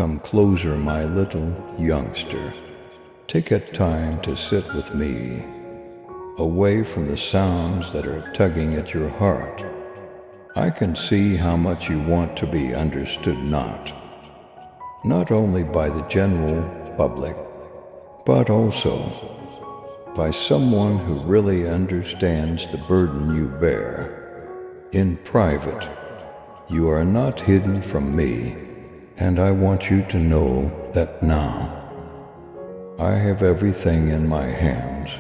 Come closer, my little youngster. Take a time to sit with me, away from the sounds that are tugging at your heart. I can see how much you want to be understood, not only by the general public, but also by someone who really understands the burden you bear. In private, you are not hidden from me, and I want you to know that now. I have everything in my hands,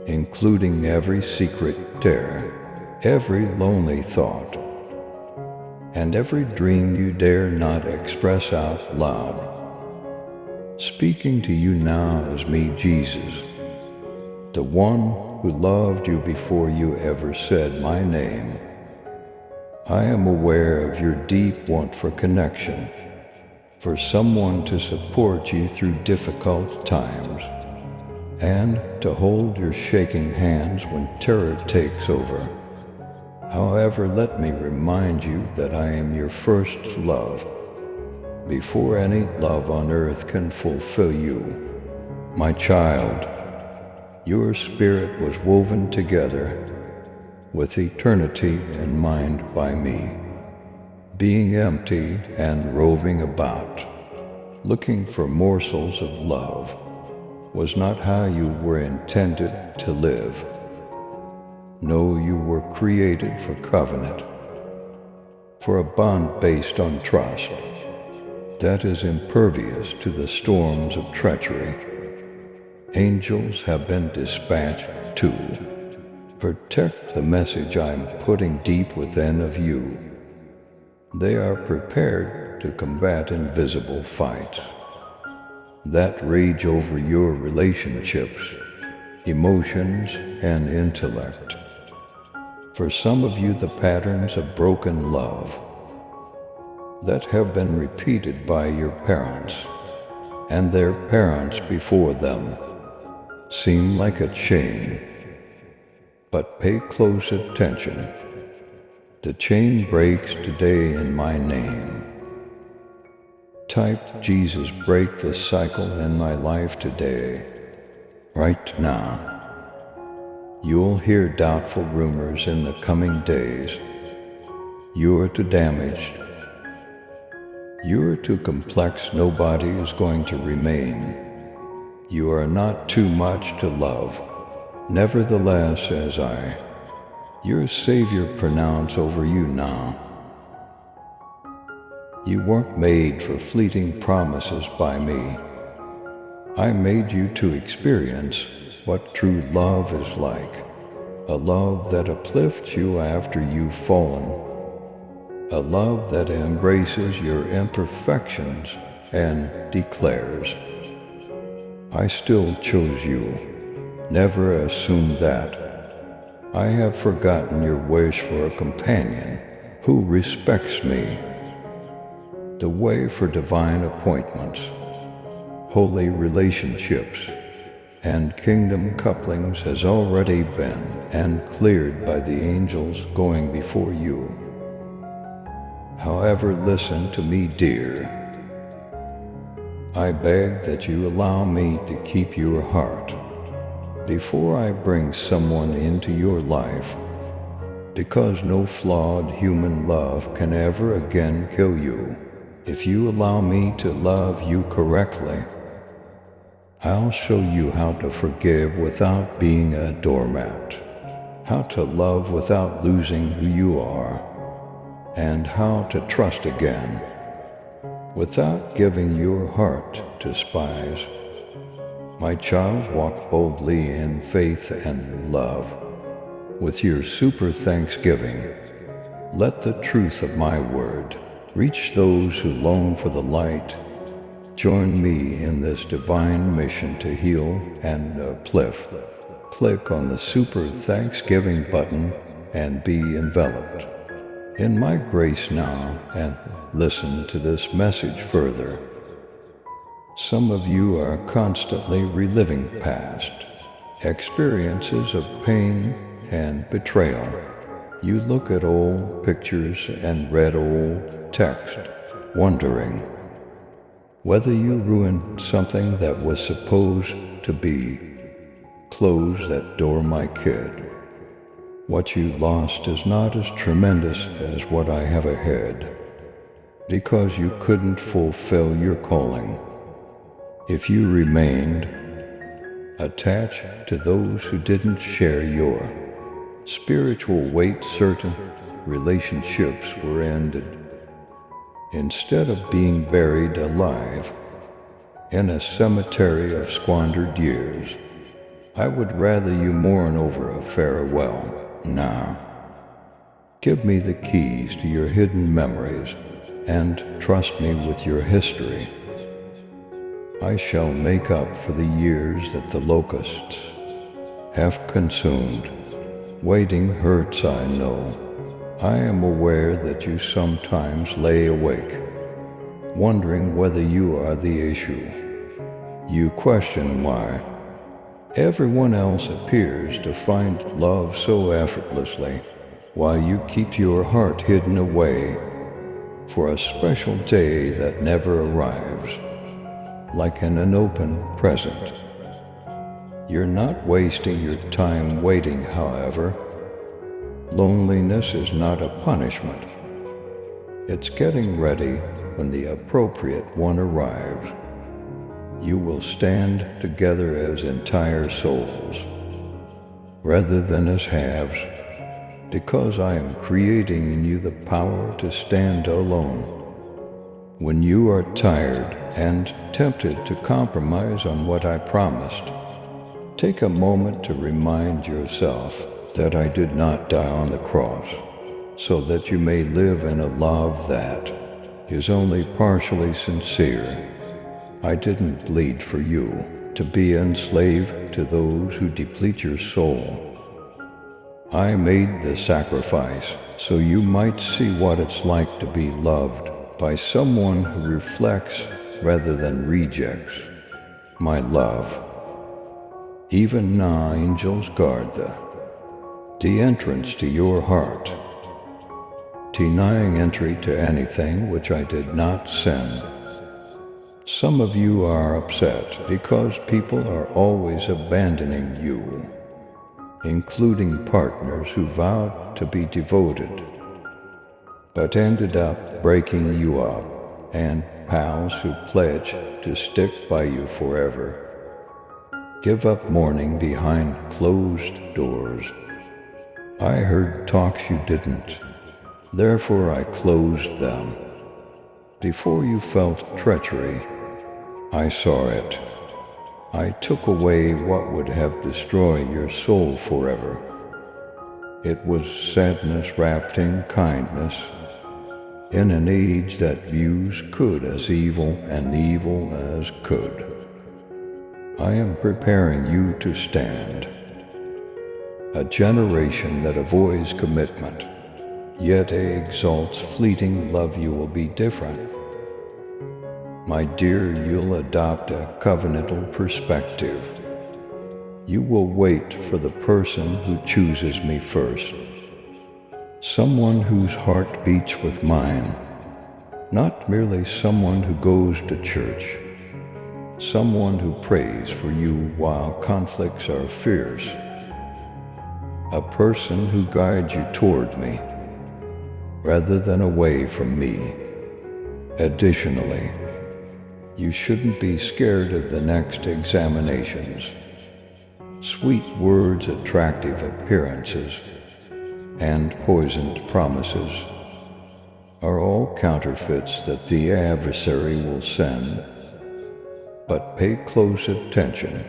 including every secret dare, every lonely thought, and every dream you dare not express out loud. Speaking to you now is me, Jesus, the one who loved you before you ever said my name. I am aware of your deep want for connection, for someone to support you through difficult times, and to hold your shaking hands when terror takes over. However, let me remind you that I am your first love, before any love on earth can fulfill you. My child, your spirit was woven together with eternity in mind by me. Being empty and roving about, looking for morsels of love, was not how you were intended to live. No, you were created for covenant, for a bond based on trust that is impervious to the storms of treachery. Angels have been dispatched to protect the message I am putting deep within of you. They are prepared to combat invisible fights that rage over your relationships, emotions, and intellect. For some of you, the patterns of broken love that have been repeated by your parents and their parents before them seem like a chain. But pay close attention. The chain breaks today in my name. Type Jesus, break the cycle in my life today, right now. You'll hear doubtful rumors in the coming days. You're too damaged. You're too complex, nobody is going to remain. You are not too much to love. Nevertheless, as I, your Savior, pronounce over you now, you weren't made for fleeting promises by me. I made you to experience what true love is like, a love that uplifts you after you've fallen, a love that embraces your imperfections and declares, I still chose you. Never assume that. I have forgotten your wish for a companion who respects me. The way for divine appointments, holy relationships, and kingdom couplings has already been and cleared by the angels going before you. However, listen to me, dear. I beg that you allow me to keep your heart before I bring someone into your life, because no flawed human love can ever again kill you. If you allow me to love you correctly, I'll show you how to forgive without being a doormat, how to love without losing who you are, and how to trust again without giving your heart to spies. My child, walk boldly in faith and love. With your super thanksgiving, let the truth of my word reach those who long for the light. Join me in this divine mission to heal and uplift. Click on the super thanksgiving button and be enveloped in my grace now, and listen to this message further. Some of you are constantly reliving past experiences of pain and betrayal. You look at old pictures and read old text, wondering Whether you ruined something that was supposed to be, close that door, my kid. What you lost is not as tremendous as what I have ahead, because you couldn't fulfill your calling. If you remained attached to those who didn't share your spiritual weight, certain relationships were ended. Instead of being buried alive in a cemetery of squandered years, I would rather you mourn over a farewell now. Give me the keys to your hidden memories and trust me with your history. I shall make up for the years that the locusts have consumed. Waiting hurts, I know. I am aware that you sometimes lay awake, wondering whether you are the issue. You question why everyone else appears to find love so effortlessly, while you keep your heart hidden away for a special day that never arrives, like an unopened present. You're not wasting your time waiting, however. Loneliness is not a punishment. It's getting ready when the appropriate one arrives. You will stand together as entire souls, rather than as halves, because I am creating in you the power to stand alone. When you are tired and tempted to compromise on what I promised, take a moment to remind yourself that I did not die on the cross, so that you may live in a love that is only partially sincere. I didn't bleed for you to be enslaved to those who deplete your soul. I made the sacrifice so you might see what it's like to be loved by someone who reflects rather than rejects my love. Even now, angels guard the entrance to your heart, denying entry to anything which I did not send. Some of you are upset because people are always abandoning you, including partners who vowed to be devoted, but ended up breaking you up, and pals who pledge to stick by you forever. Give up mourning behind closed doors. I heard talks you didn't, therefore I closed them. Before you felt treachery, I saw it. I took away what would have destroyed your soul forever. It was sadness wrapped in kindness, in an age that views good as evil and evil as good. I am preparing you to stand. A generation that avoids commitment, yet exalts fleeting love. You will be different. My dear, you'll adopt a covenantal perspective. You will wait for the person who chooses me first. Someone whose heart beats with mine, not merely someone who goes to church. Someone who prays for you while conflicts are fierce. A person who guides you toward me, rather than away from me. Additionally, you shouldn't be scared of the next examinations. Sweet words, attractive appearances, and poisoned promises are all counterfeits that the adversary will send. But pay close attention.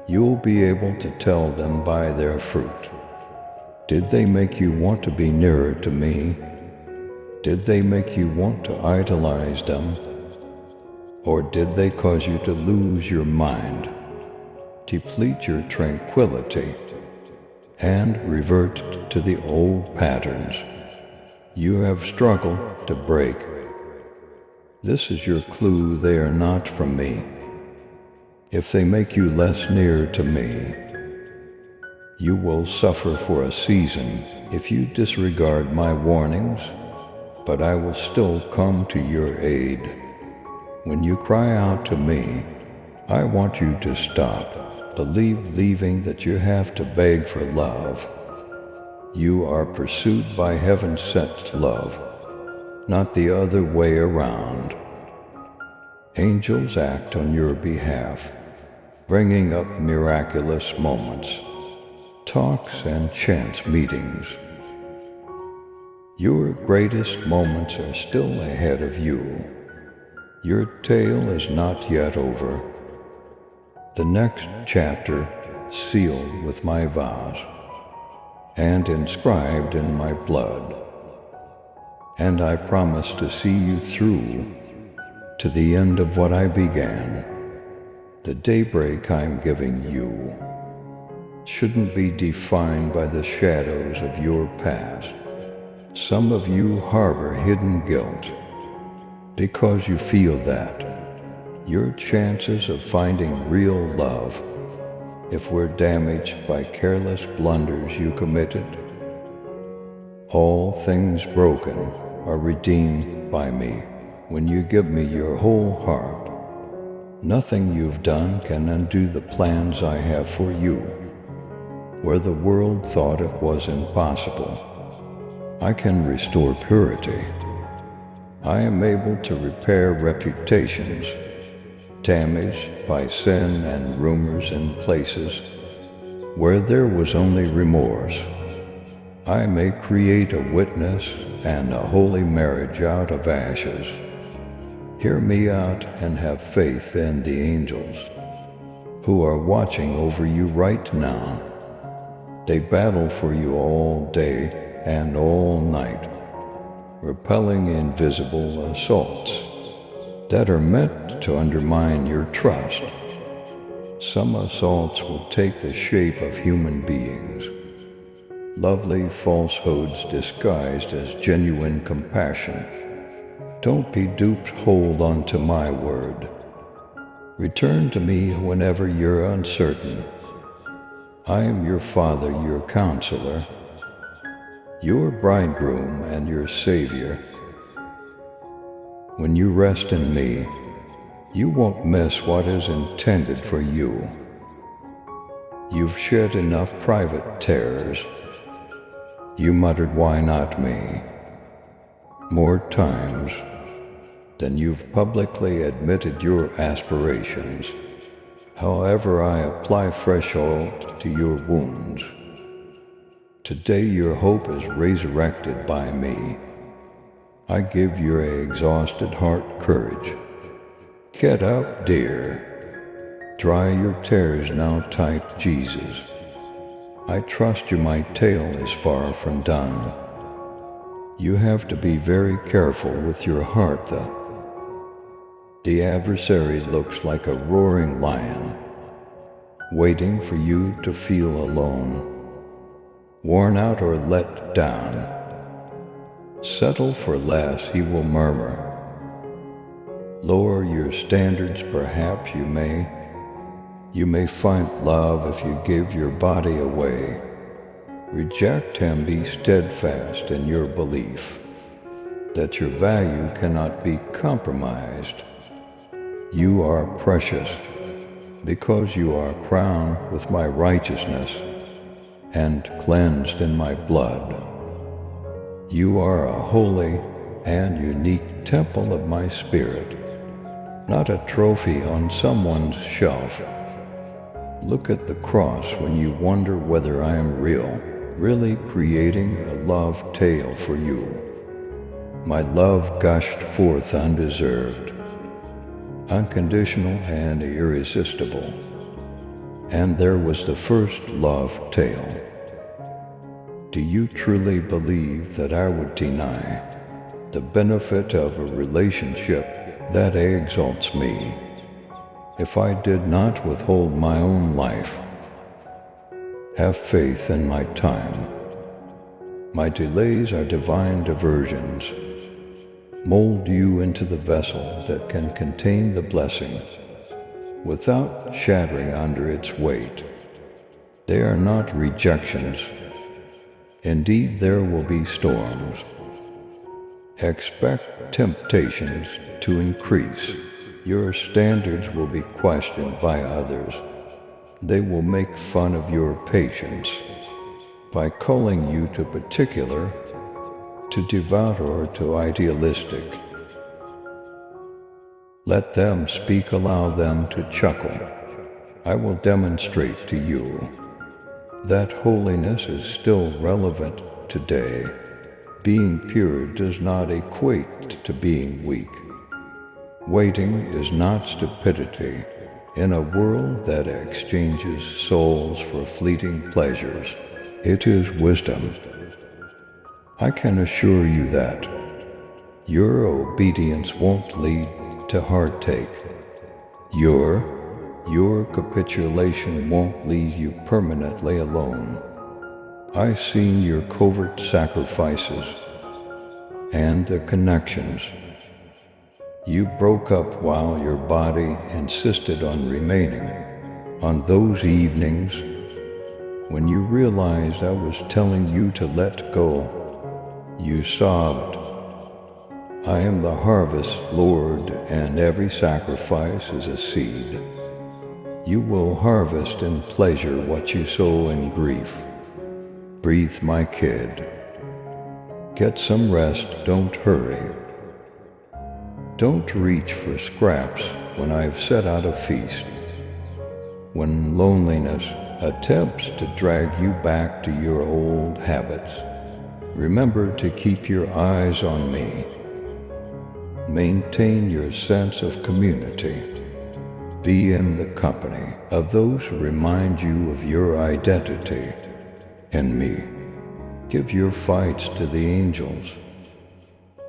You'll be able to tell them by their fruit. Did they make you want to be nearer to me? Did they make you want to idolize them? Or did they cause you to lose your mind, deplete your tranquility, and revert to the old patterns you have struggled to break? This is your clue they are not from me. If they make you less near to me, you will suffer for a season if you disregard my warnings, but I will still come to your aid. When you cry out to me, I want you to stop, believing that you have to beg for love. You are pursued by heaven-sent love, not the other way around. Angels act on your behalf, bringing up miraculous moments, talks and chance meetings. Your greatest moments are still ahead of you. Your tale is not yet over. The next chapter sealed with my vows and inscribed in my blood. And I promise to see you through to the end of what I began. The daybreak I'm giving you shouldn't be defined by the shadows of your past. Some of you harbor hidden guilt because you feel that your chances of finding real love, if we're damaged by careless blunders you committed, all things broken are redeemed by me when you give me your whole heart. Nothing you've done can undo the plans I have for you. Where the world thought it was impossible, I can restore purity. I am able to repair reputations damaged by sin and rumors in places where there was only remorse. I may create a witness and a holy marriage out of ashes. Hear me out and have faith in the angels who are watching over you right now. They battle for you all day and all night, repelling invisible assaults that are meant to undermine your trust. Some assaults will take the shape of human beings, lovely falsehoods disguised as genuine compassion. Don't be duped, hold on to my word. Return to me whenever you're uncertain. I am your Father, your counselor, your bridegroom and your Savior. When you rest in me, you won't miss what is intended for you. You've shed enough private tears. You muttered, "Why not me?" more times than you've publicly admitted your aspirations. However, I apply fresh oil to your wounds. Today your hope is resurrected by me. I give your exhausted heart courage. Get up, dear. Dry your tears now, type Jesus. I trust you, my tale is far from done. You have to be very careful with your heart, though. The adversary looks like a roaring lion, waiting for you to feel alone, worn out or let down. Settle for less, he will murmur. Lower your standards, perhaps you may. You may find love if you give your body away. Reject him, be steadfast in your belief that your value cannot be compromised. You are precious because you are crowned with my righteousness and cleansed in my blood. You are a holy and unique temple of my spirit, not a trophy on someone's shelf. Look at the cross when you wonder whether I am real, really creating a love tale for you. My love gushed forth undeserved, unconditional and irresistible. And there was the first love tale. Do you truly believe that I would deny the benefit of a relationship that exalts me if I did not withhold my own life? Have faith in my time. My delays are divine diversions. Mold you into the vessel that can contain the blessing without shattering under its weight. They are not rejections. Indeed, there will be storms. Expect temptations to increase. Your standards will be questioned by others. They will make fun of your patience by calling you to particular, to devout, or to idealistic. Let them speak, allow them to chuckle. I will demonstrate to you that holiness is still relevant today. Being pure does not equate to being weak. Waiting is not stupidity. In a world that exchanges souls for fleeting pleasures, it is wisdom. I can assure you that your obedience won't lead to heartache. Your capitulation won't leave you permanently alone. I've seen your covert sacrifices and the connections. You broke up while your body insisted on remaining. On those evenings when you realized I was telling you to let go, you sobbed, "I am the harvest, Lord, and every sacrifice is a seed. You will harvest in pleasure what you sow in grief." Breathe, my kid. Get some rest, don't hurry. Don't reach for scraps when I've set out a feast. When loneliness attempts to drag you back to your old habits, remember to keep your eyes on me. Maintain your sense of community. Be in the company of those who remind you of your identity in me. Give your fights to the angels.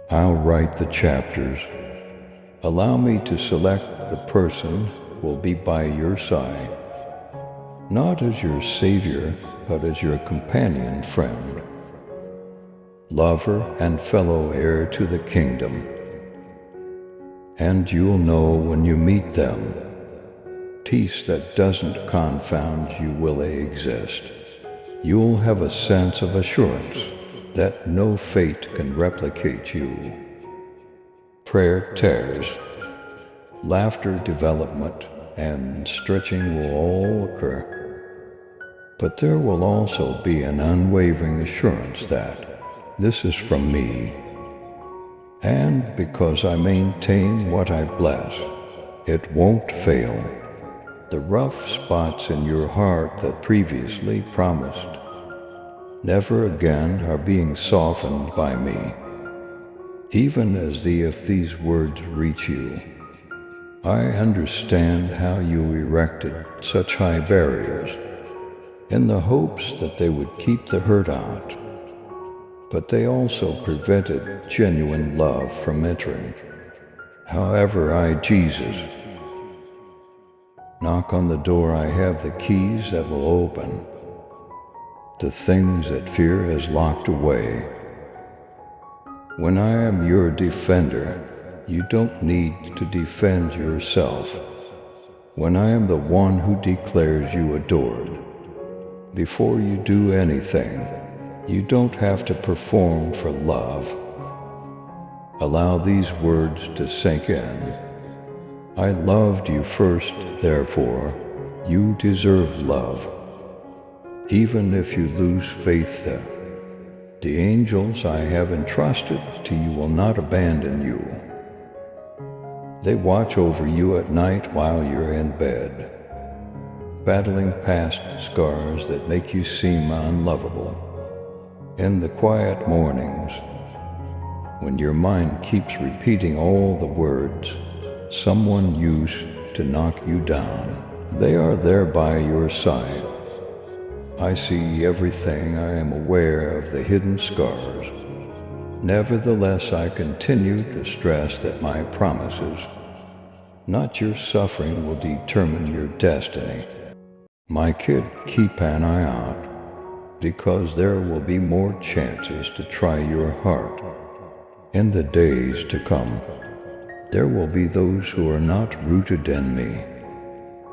I'll write the chapters. Allow me to select the person who will be by your side, not as your savior, but as your companion friend, lover and fellow heir to the kingdom. And you'll know when you meet them, peace that doesn't confound you will exist. You'll have a sense of assurance that no fate can replicate you. Prayer tears, laughter, development, and stretching will all occur. But there will also be an unwavering assurance that this is from me. And because I maintain what I bless, it won't fail. The rough spots in your heart that previously promised never again are being softened by me. Even as if these words reach you, I understand how you erected such high barriers in the hopes that they would keep the hurt out, but they also prevented genuine love from entering. However, I, Jesus, knock on the door. I have the keys that will open the things that fear has locked away. When I am your defender, you don't need to defend yourself. When I am the one who declares you adored, before you do anything, you don't have to perform for love. Allow these words to sink in. I loved you first, therefore, you deserve love. Even if you lose faith, the angels I have entrusted to you will not abandon you. They watch over you at night while you're in bed, battling past scars that make you seem unlovable. In the quiet mornings, when your mind keeps repeating all the words someone used to knock you down, they are there by your side. I see everything. I am aware of the hidden scars. Nevertheless, I continue to stress that my promises, not your suffering, will determine your destiny. My kid, keep an eye out, because there will be more chances to try your heart. In the days to come, there will be those who are not rooted in me,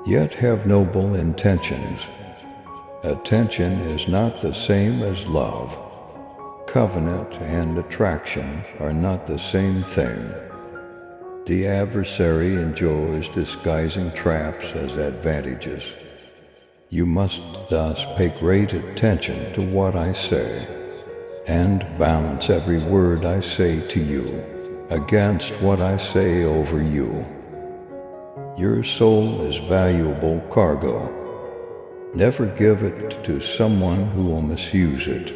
yet have noble intentions. Attention is not the same as love. Covenant and attraction are not the same thing. The adversary enjoys disguising traps as advantages. You must thus pay great attention to what I say, and balance every word I say to you against what I say over you. Your soul is valuable cargo. Never give it to someone who will misuse it.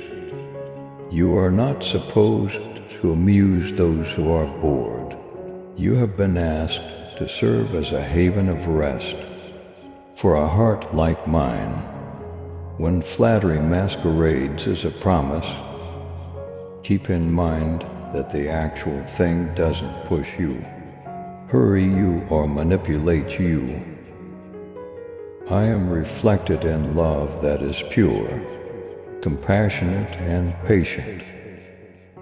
You are not supposed to amuse those who are bored. You have been asked to serve as a haven of rest for a heart like mine. When flattery masquerades as a promise, keep in mind that the actual thing doesn't push you, hurry you, or manipulate you. I am reflected in love that is pure, compassionate, and patient.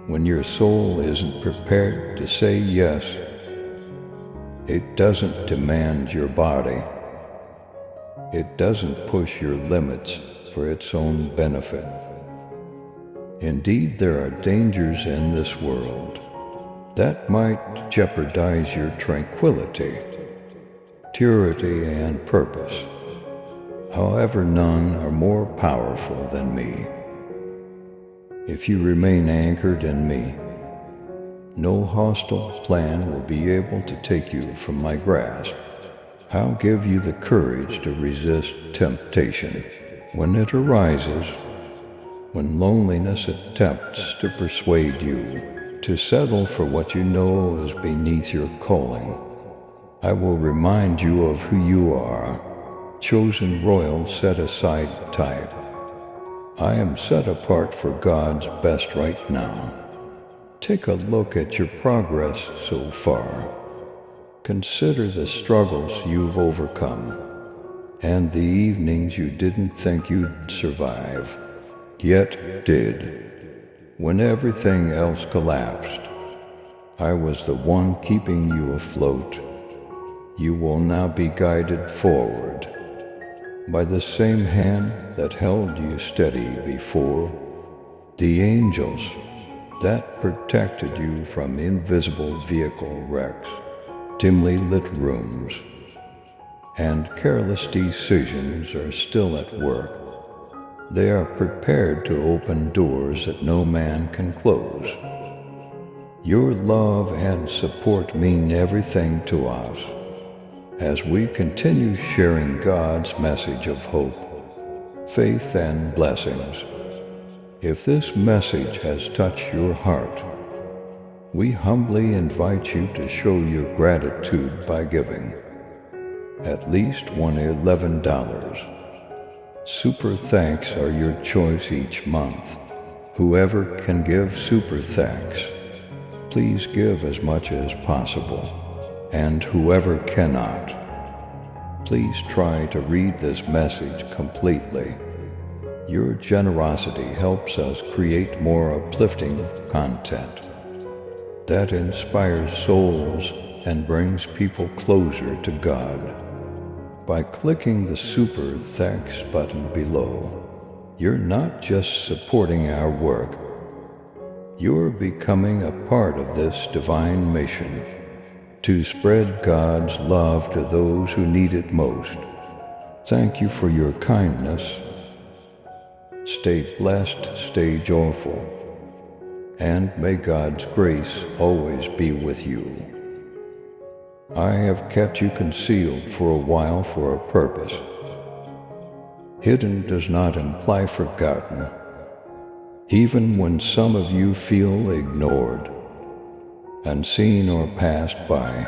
When your soul isn't prepared to say yes, it doesn't demand your body. It doesn't push your limits for its own benefit. Indeed, there are dangers in this world that might jeopardize your tranquility, purity, and purpose. However, none are more powerful than me. If you remain anchored in me, no hostile plan will be able to take you from my grasp. I'll give you the courage to resist temptation when it arises, when loneliness attempts to persuade you to settle for what you know is beneath your calling. I will remind you of who you are, chosen royal set-aside type. I am set apart for God's best right now. Take a look at your progress so far. Consider the struggles you've overcome, and the evenings you didn't think you'd survive, yet did. When everything else collapsed, I was the one keeping you afloat. You will now be guided forward by the same hand that held you steady before. The angels that protected you from invisible vehicle wrecks, dimly lit rooms, and careless decisions are still at work. They are prepared to open doors that no man can close. Your love and support mean everything to us as we continue sharing God's message of hope, faith, and blessings. If this message has touched your heart, we humbly invite you to show your gratitude by giving at least $11. Super thanks are your choice each month. Whoever can give super thanks, please give as much as possible. And whoever cannot, please try to read this message completely. Your generosity helps us create more uplifting content that inspires souls and brings people closer to God. By clicking the Super Thanks button below, you're not just supporting our work, you're becoming a part of this divine mission to spread God's love to those who need it most. Thank you for your kindness. Stay blessed, stay joyful, and may God's grace always be with you. I have kept you concealed for a while for a purpose. Hidden does not imply forgotten. Even when some of you feel ignored, unseen, or passed by,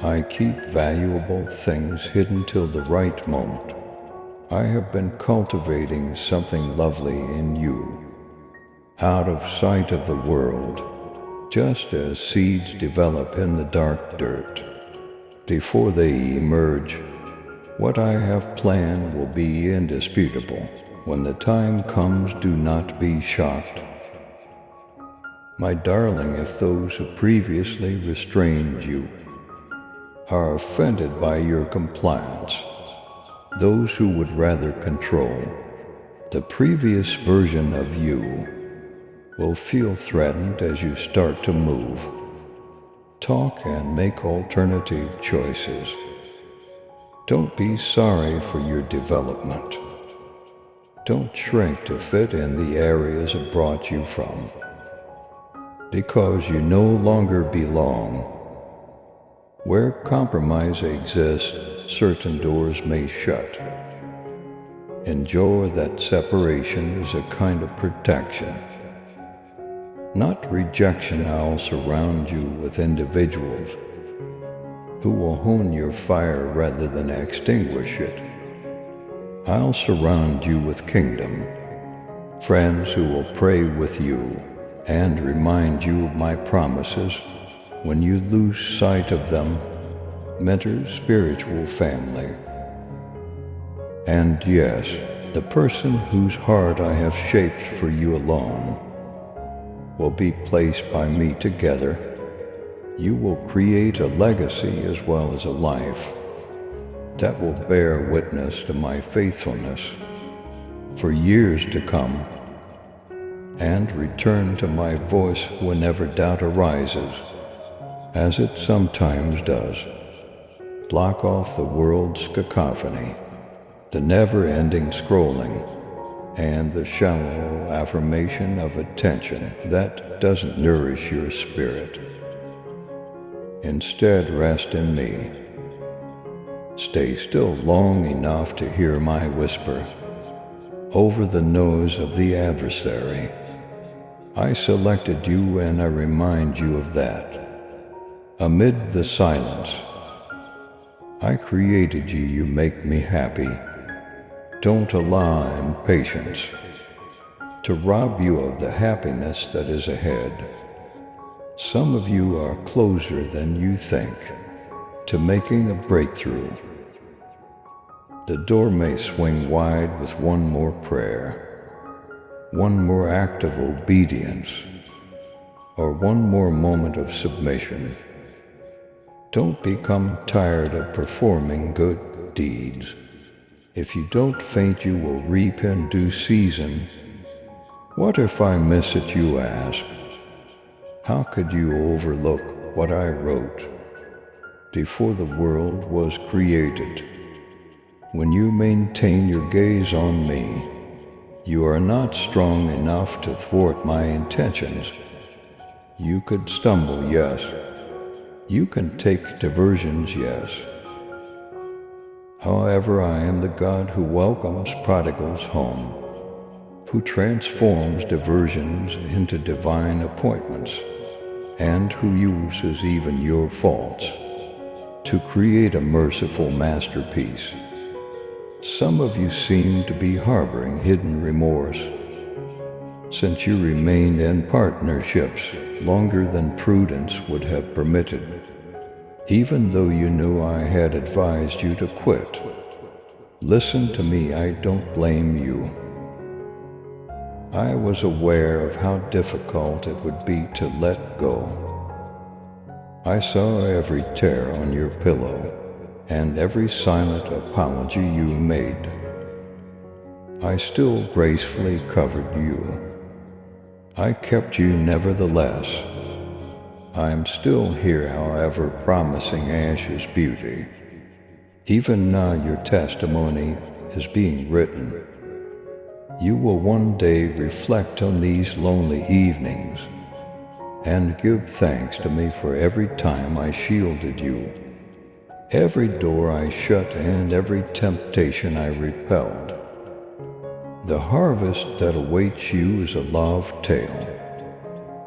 I keep valuable things hidden till the right moment. I have been cultivating something lovely in you, out of sight of the world, just as seeds develop in the dark dirt. Before they emerge, what I have planned will be indisputable. When the time comes, do not be shocked. My darling, if those who previously restrained you are offended by your compliance, those who would rather control the previous version of you will feel threatened as you start to move. Talk and make alternative choices. Don't be sorry for your development. Don't shrink to fit in the areas it brought you from. Because you no longer belong. Where compromise exists, certain doors may shut. Enjoy that separation as a kind of protection. Not rejection. I'll surround you with individuals who will hone your fire rather than extinguish it. I'll surround you with kingdom, friends who will pray with you and remind you of my promises when you lose sight of them. Mentors, spiritual family. And yes, the person whose heart I have shaped for you alone will be placed by me together. You will create a legacy as well as a life that will bear witness to my faithfulness for years to come, and return to my voice whenever doubt arises, as it sometimes does. Block off the world's cacophony, the never-ending scrolling, and the shallow affirmation of attention that doesn't nourish your spirit. Instead, rest in me. Stay still long enough to hear my whisper over the nose of the adversary. I selected you and I remind you of that. Amid the silence, I created you. You make me happy. Don't allow impatience to rob you of the happiness that is ahead. Some of you are closer than you think to making a breakthrough. The door may swing wide with one more prayer, one more act of obedience, or one more moment of submission. Don't become tired of performing good deeds. If you don't faint, you will reap in due season. What if I miss it, you ask? How could you overlook what I wrote before the world was created? When you maintain your gaze on me, you are not strong enough to thwart my intentions. You could stumble, yes. You can take diversions, yes. However, I am the God who welcomes prodigals home, who transforms diversions into divine appointments, and who uses even your faults to create a merciful masterpiece. Some of you seem to be harboring hidden remorse, since you remained in partnerships longer than prudence would have permitted, even though you knew I had advised you to quit. Listen to me, I don't blame you. I was aware of how difficult it would be to let go. I saw every tear on your pillow and every silent apology you made. I still gracefully covered you. I kept you nevertheless. I am still here, however, promising ashes beauty. Even now your testimony is being written. You will one day reflect on these lonely evenings and give thanks to me for every time I shielded you, every door I shut and every temptation I repelled. The harvest that awaits you is a love tale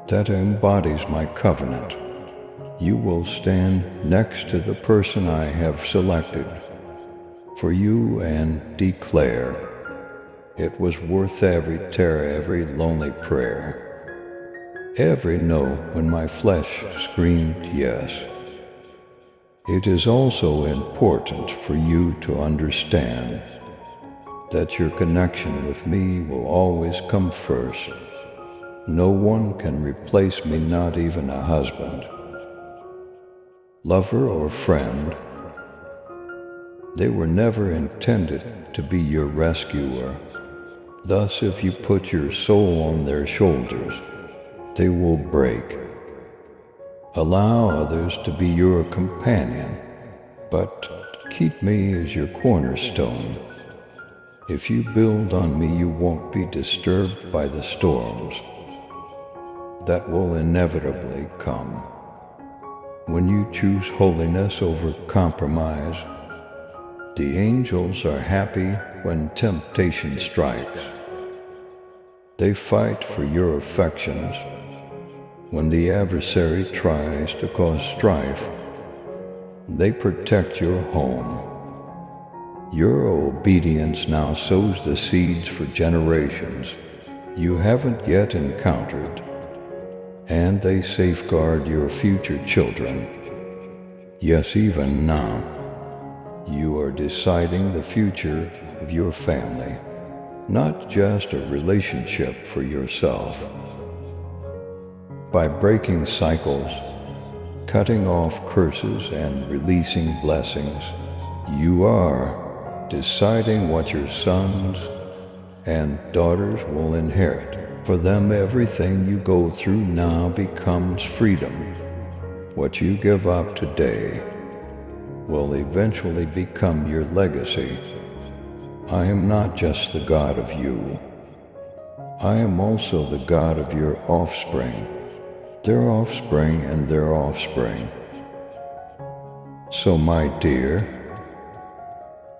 that embodies my covenant. You will stand next to the person I have selected for you and declare it was worth every tear, every lonely prayer, every no when my flesh screamed yes. It is also important for you to understand that your connection with me will always come first. No one can replace me, not even a husband, lover, or friend. They were never intended to be your rescuer. Thus, if you put your soul on their shoulders, they will break. Allow others to be your companion, but keep me as your cornerstone. If you build on me, you won't be disturbed by the storms that will inevitably come. When you choose holiness over compromise, the angels are happy when temptation strikes. They fight for your affections. When the adversary tries to cause strife, they protect your home. Your obedience now sows the seeds for generations you haven't yet encountered, and they safeguard your future children. Yes, even now, you are deciding the future of your family, not just a relationship for yourself. By breaking cycles, cutting off curses, and releasing blessings, you are deciding what your sons and daughters will inherit. For them, everything you go through now becomes freedom. What you give up today will eventually become your legacy. I am not just the God of you. I am also the God of your offspring, their offspring, and their offspring. So, my dear,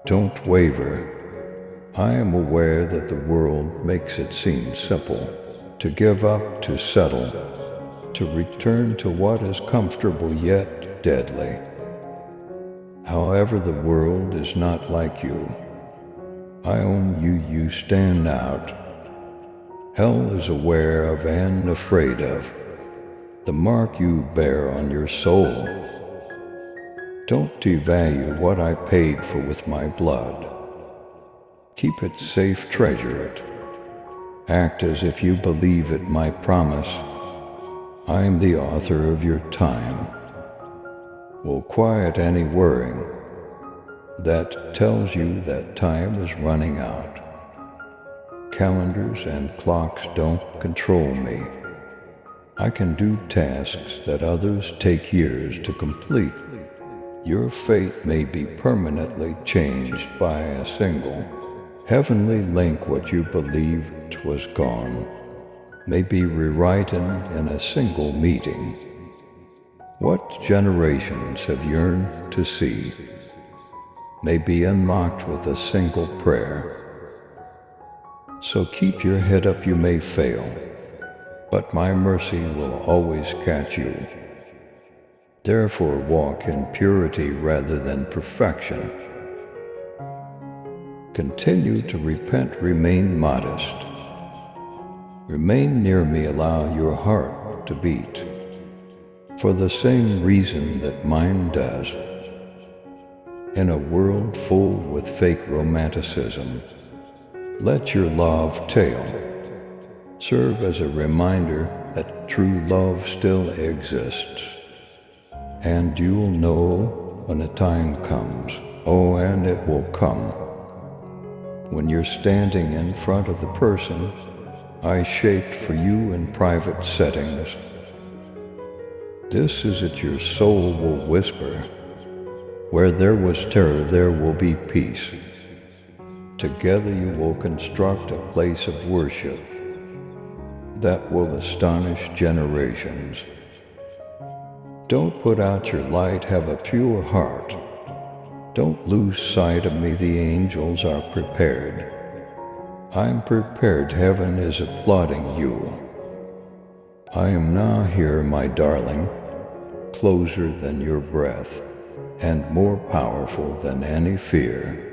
don't waver. I am aware that the world makes it seem simple to give up, to settle, to return to what is comfortable yet deadly. However, the world is not like you. I own you, you stand out. Hell is aware of and afraid of the mark you bear on your soul. Don't devalue what I paid for with my blood. Keep it safe, treasure it. Act as if you believe it, my promise. I am the author of your time. Will quiet any worrying that tells you that time is running out. Calendars and clocks don't control me. I can do tasks that others take years to complete. Your fate may be permanently changed by a single heavenly link. What you believed was gone may be rewritten in a single meeting. What generations have yearned to see may be unlocked with a single prayer. So keep your head up, you may fail, but my mercy will always catch you. Therefore walk in purity rather than perfection. Continue to repent, remain modest. Remain near me, allow your heart to beat, for the same reason that mine does. In a world full with fake romanticism, let your love tale serve as a reminder that true love still exists. And you'll know when the time comes, oh, and it will come, when you're standing in front of the person I shaped for you in private settings. This is it your soul will whisper. Where there was terror, there will be peace. Together you will construct a place of worship that will astonish generations. Don't put out your light, have a pure heart. Don't lose sight of me, the angels are prepared. I'm prepared, heaven is applauding you. I am now here, my darling, closer than your breath, and more powerful than any fear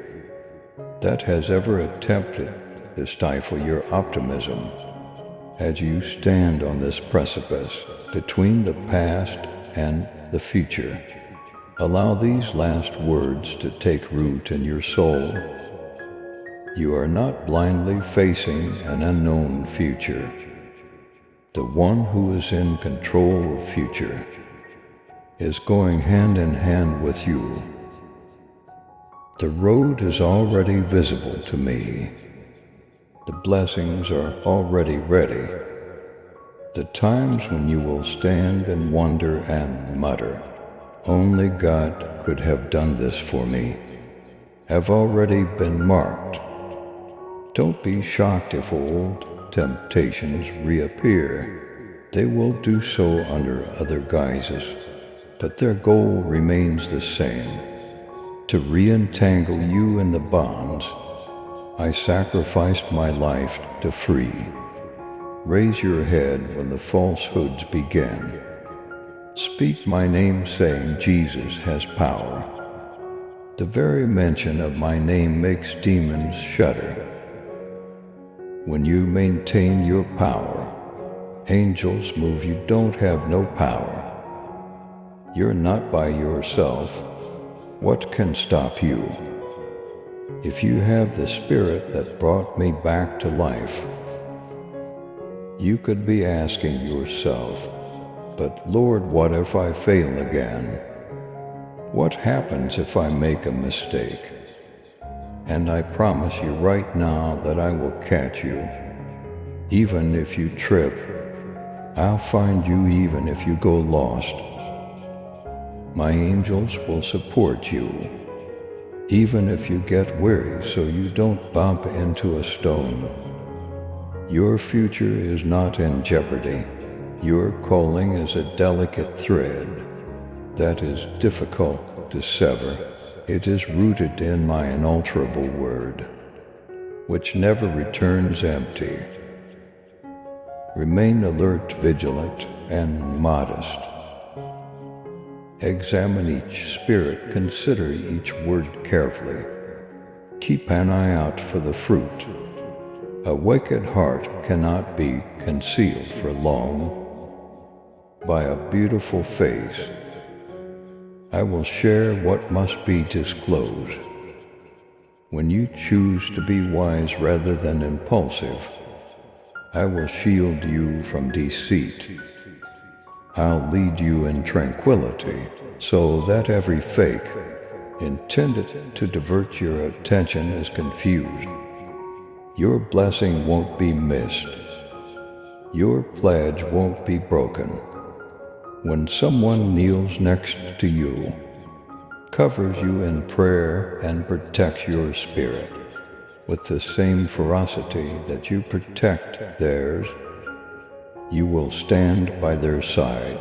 that has ever attempted to stifle your optimism. As you stand on this precipice between the past and the future, allow these last words to take root in your soul. You are not blindly facing an unknown future. The one who is in control of future is going hand in hand with you. The road is already visible to me. The blessings are already ready. The times when you will stand and wonder and mutter, "Only God could have done this for me," have already been marked. Don't be shocked if old temptations reappear. They will do so under other guises, but their goal remains the same: to re-entangle you in the bonds I sacrificed my life to free. Raise your head when the falsehoods begin. Speak my name, saying Jesus has power. The very mention of my name makes demons shudder. When you maintain your power, angels move. You don't have no power. You're not by yourself. What can stop you? If you have the spirit that brought me back to life, you could be asking yourself, "But Lord, what if I fail again? What happens if I make a mistake?" And I promise you right now that I will catch you. Even if you trip, I'll find you. Even if you go lost, my angels will support you. Even if you get weary so you don't bump into a stone, your future is not in jeopardy. Your calling is a delicate thread that is difficult to sever. It is rooted in my unalterable word, which never returns empty. Remain alert, vigilant, and modest. Examine each spirit, consider each word carefully. Keep an eye out for the fruit. A wicked heart cannot be concealed for long. By a beautiful face, I will share what must be disclosed. When you choose to be wise rather than impulsive, I will shield you from deceit. I'll lead you in tranquility, so that every fake intended to divert your attention is confused. Your blessing won't be missed. Your pledge won't be broken. When someone kneels next to you, covers you in prayer, and protects your spirit with the same ferocity that you protect theirs, you will stand by their side.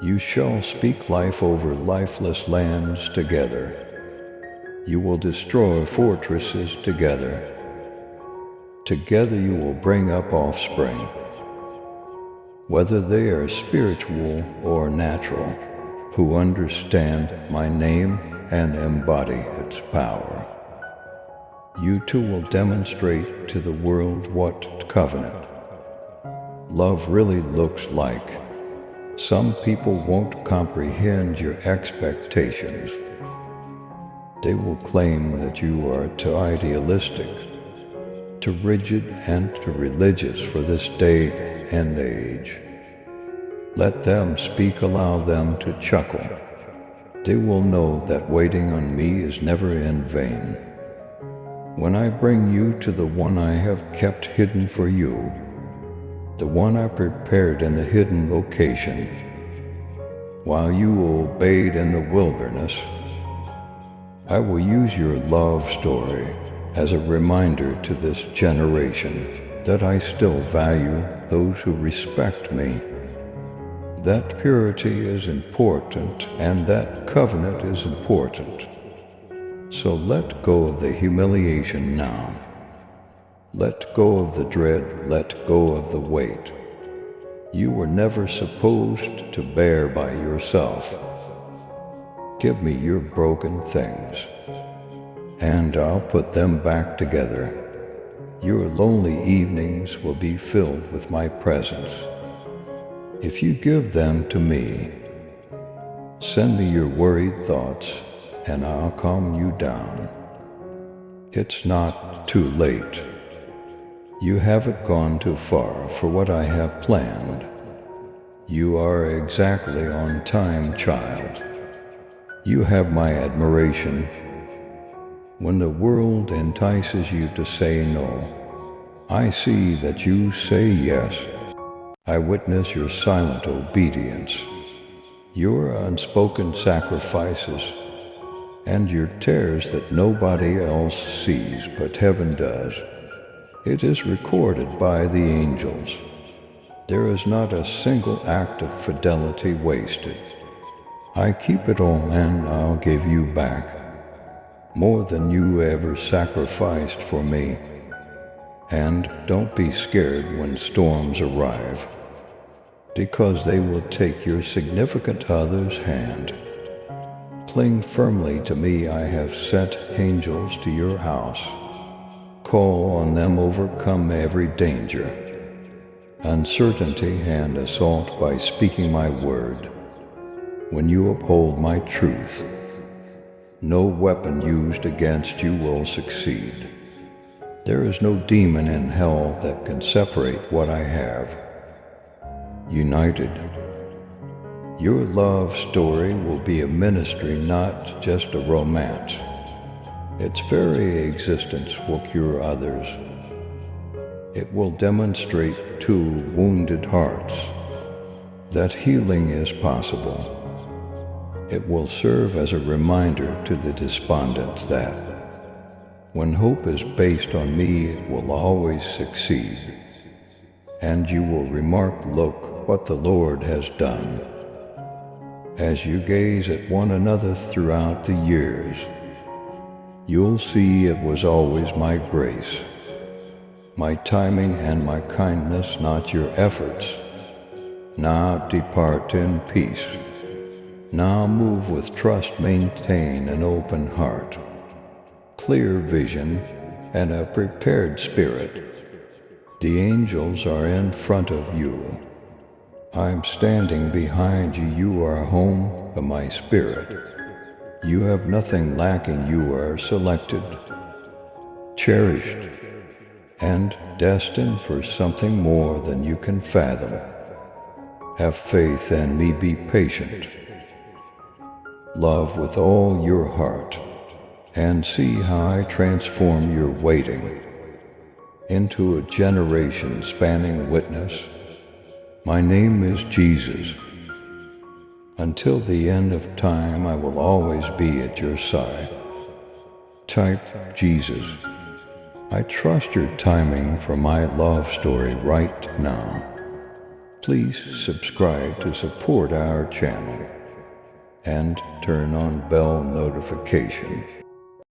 You shall speak life over lifeless lands together. You will destroy fortresses together. Together you will bring up offspring, whether they are spiritual or natural, who understand my name and embody its power. You too will demonstrate to the world what covenant love really looks like. Some people won't comprehend your expectations. They will claim that you are too idealistic, too rigid, and too religious for this day and age. Let them speak, allow them to chuckle. They will know that waiting on me is never in vain. When I bring you to the one I have kept hidden for you, the one I prepared in the hidden location, while you obeyed in the wilderness, I will use your love story as a reminder to this generation that I still value those who respect me, that purity is important, and that covenant is important. So let go of the humiliation now. Let go of the dread, let go of the weight. You were never supposed to bear by yourself. Give me your broken things, and I'll put them back together. Your lonely evenings will be filled with my presence. If you give them to me, send me your worried thoughts, and I'll calm you down. It's not too late. You haven't gone too far for what I have planned. You are exactly on time, child. You have my admiration. When the world entices you to say no, I see that you say yes. I witness your silent obedience, your unspoken sacrifices, and your tears that nobody else sees but heaven does. It is recorded by the angels. There is not a single act of fidelity wasted. I keep it all and I'll give you back more than you ever sacrificed for me. And don't be scared when storms arrive, because they will take your significant other's hand. Cling firmly to me. I have sent angels to your house. Call on them, overcome every danger, uncertainty, and assault by speaking my word. When you uphold my truth, no weapon used against you will succeed. There is no demon in hell that can separate what I have. United, your love story will be a ministry, not just a romance. Its very existence will cure others. It will demonstrate to wounded hearts that healing is possible. It will serve as a reminder to the despondent that when hope is based on me, it will always succeed. And you will remark, look what the Lord has done. As you gaze at one another throughout the years, you'll see it was always my grace, my timing and my kindness, not your efforts. Now depart in peace. Now move with trust, maintain an open heart, clear vision, and a prepared spirit. The angels are in front of you. I'm standing behind you. You are home of my spirit. You have nothing lacking. You are selected, cherished, and destined for something more than you can fathom. Have faith in me. Be patient. Love with all your heart, and see how I transform your waiting into a generation-spanning witness. My name is Jesus. Until the end of time, I will always be at your side. Type Jesus. I trust your timing for my love story right now. Please subscribe to support our channel and turn on bell notification.